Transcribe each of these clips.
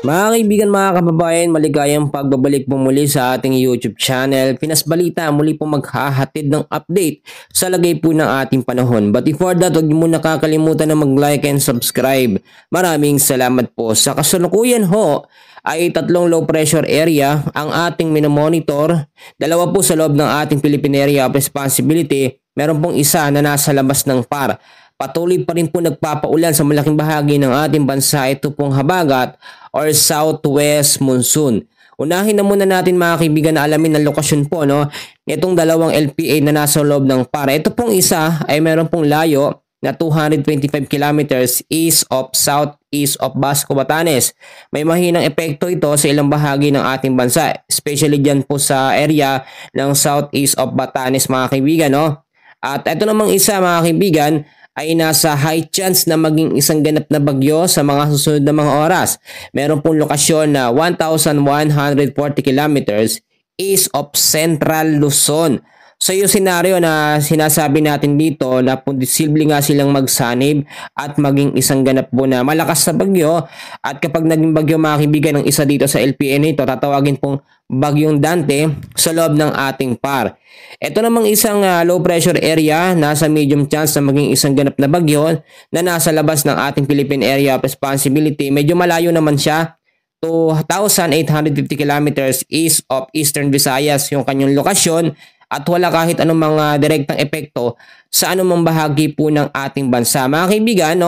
Mga kaibigan, mga kababayan, maligayang pagbabalik po muli sa ating YouTube channel. Pinas Balita muli po maghahatid ng update sa lagay po ng ating panahon. But before that, huwag niyo muna kakalimutan na mag-like and subscribe. Maraming salamat po. Sa kasalukuyan ho, ay tatlong low pressure area ang ating minomonitor. Dalawa po sa loob ng ating Philippine Area of Responsibility. Meron pong isa na nasa labas ng PAR. Patuloy pa rin po nagpapaulan sa malaking bahagi ng ating bansa. Ito pong habagat or southwest monsoon. Unahin na muna natin mga kaibigan na alamin ang lokasyon po itong dalawang LPA na nasa loob ng PAR. Ito pong isa ay meron pong layo na 225 kilometers east of southeast of Basco, Batanes. May mahinang epekto ito sa ilang bahagi ng ating bansa, especially dyan po sa area ng southeast of Batanes mga kaibigan. At ito namang isa mga kaibigan ay nasa high chance na maging isang ganap na bagyo sa mga susunod na mga oras. Meron pong lokasyon na 1,140 kilometers east of Central Luzon. So yung senaryo na sinasabi natin dito na posible nga silang magsanib at maging isang ganap po na malakas na bagyo. At kapag naging bagyo mga kaibigan ng isa dito sa LPA nito, tatawagin pong bagyong Dante sa loob ng ating PAR. Ito namang isang low pressure area, nasa medium chance na maging isang ganap na bagyo na nasa labas ng ating Philippine Area of Responsibility. Medyo malayo naman siya, 2,850 kilometers east of Eastern Visayas yung kanyang lokasyon. At wala kahit anong mga direktang epekto sa anumang bahagi po ng ating bansa. Mga kaibigan,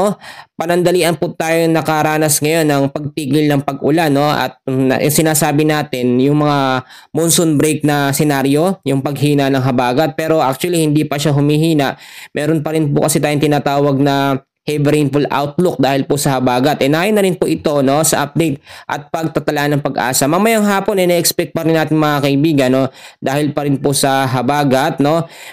panandalian po tayo nakaranas ngayon ng pagtigil ng pag-ulan. At sinasabi natin yung mga monsoon break na senaryo, yung paghina ng habagat. Pero actually hindi pa siya humihina. Meron pa rin po kasi tayong tinatawag na heavy rainfall outlook dahil po sa habagat. Inahin na rin po ito sa update at pagtatala ng pag-asa. Mamayang hapon na-expect pa rin natin mga kaibigan dahil pa rin po sa habagat.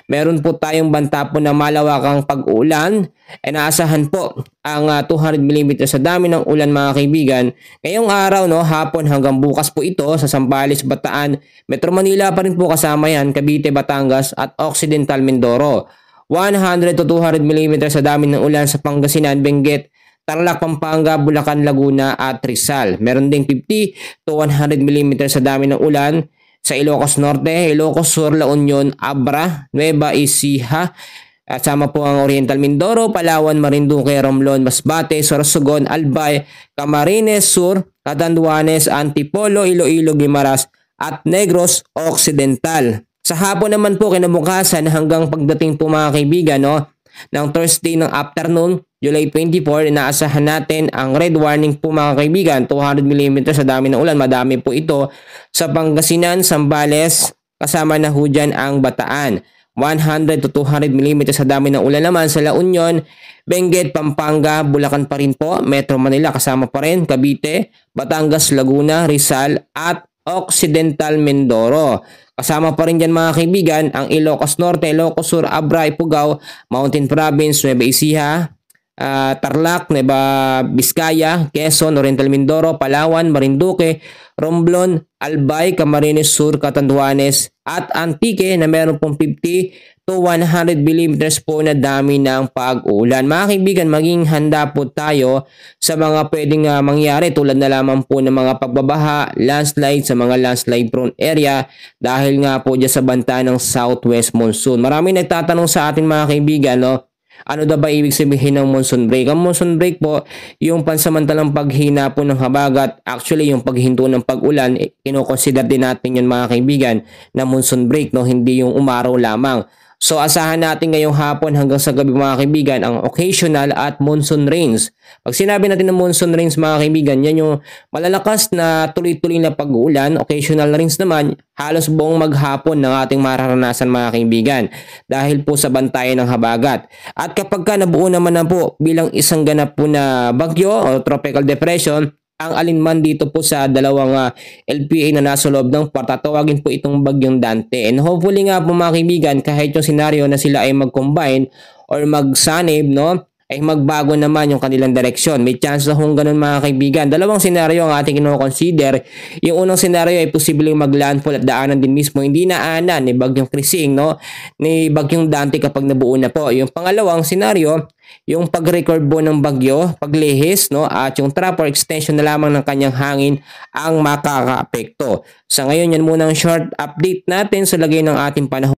Meron po tayong banta po na malawakang pag-ulan. Naasahan po ang 200 mm sa dami ng ulan mga kaibigan. Ngayong araw hapon hanggang bukas po ito sa Zambales, Bataan, Metro Manila pa rin po kasama yan, Cavite, Batangas at Occidental Mindoro. 100 to 200 mm sa dami ng ulan sa Pangasinan, Benguet, Tarlac, Pampanga, Bulacan, Laguna at Rizal. Meron ding 50 to 100 mm sa dami ng ulan sa Ilocos Norte, Ilocos Sur, La Union, Abra, Nueva Ecija, at sama po ang Oriental Mindoro, Palawan, Marinduque, Romblon, Masbate, Sorsogon, Albay, Camarines Sur, Catanduanes, Antipolo, Iloilo, Guimaras at Negros Occidental. Sa hapon naman po kinabukasan hanggang pagdating po mga kaibigan ng Thursday ng afternoon, July 24, inaasahan natin ang red warning po mga kaibigan, 200 mm sa dami ng ulan. Madami po ito sa Pangasinan, Zambales, kasama na ho dyan ang Bataan. 100 to 200 mm sa dami ng ulan naman sa La Union, Benguet, Pampanga, Bulacan pa rin po, Metro Manila kasama pa rin, Cavite, Batangas, Laguna, Rizal at Occidental Mindoro. Kasama pa rin dyan mga kaibigan ang Ilocos Norte, Ilocos Sur, Abra, Ifugao, Mountain Province, Nueva Ecija, Tarlac, Nueva Vizcaya, Quezon, Oriental Mindoro, Palawan, Marinduque, Romblon, Albay, Camarines Sur, Catanduanes at Antique na meron pong 50 to 100 mm po na dami ng pag-ulan. Mga kaibigan, maging handa po tayo sa mga pwedeng mangyari tulad na lamang po ng mga pagbabaha, landslide sa mga landslide prone area dahil nga po dyan sa banta ng southwest monsoon. Marami nagtatanong sa atin mga kaibigan, ano daw ba ibig sabihin ng monsoon break? Ang monsoon break po, yung pansamantalang paghina po ng habagat. Actually, yung paghinto ng pag-ulan, kinoconsider din natin yun mga kaibigan na monsoon break, hindi yung umaraw lamang. So asahan natin ngayong hapon hanggang sa gabi mga kaibigan ang occasional at monsoon rains. Pag sinabi natin ng monsoon rains mga kaibigan, yan yung malalakas na tuloy-tuloy na pag-uulan. Occasional rains naman, halos buong maghapon ng ating mararanasan mga kaibigan dahil po sa bantayan ng habagat. At kapag ka nabuo naman na po bilang isang ganap po na bagyo o tropical depression, ang alinman dito po sa dalawang LPA na nasa loob ng PAR, tatawagin po itong bagyong Dante. And hopefully nga po mga kaibigan, kahit yung senaryo na sila ay mag-combine or magsanib ay magbago naman yung kanilang direksyon. May chance na kung ganun mga kaibigan. Dalawang senaryo ang ating kino-consider. Yung unang senaryo ay posibleng mag-landfall at daanan din mismo hindi na ana ni Bagyong Krising, no? Ni Bagyong Dante kapag nabuo na po. Yung pangalawang senaryo, yung pag-record po ng bagyo, paglihis, no? At yung trap or extension na lamang ng kanyang hangin ang makaka-apekto. Sa ngayon, yan muna ang short update natin sa lagay ng ating panahon.